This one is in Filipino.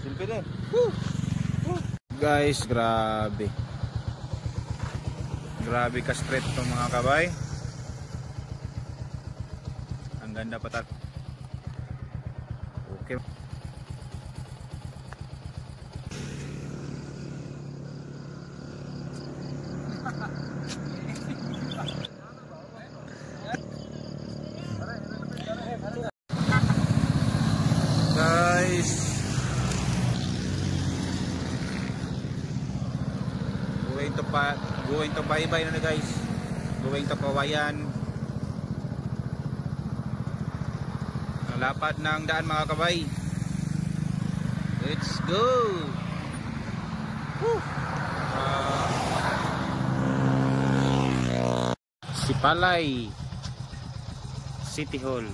Simple din. Guys, grabe. Grabe ka straight to mga kabay. Ang ganda patat. Okay. Guys, going to bye-bye na guys. Going to Kawayan. Ang lapad ng daan mga kabay. Let's go. Sipalay City Hall.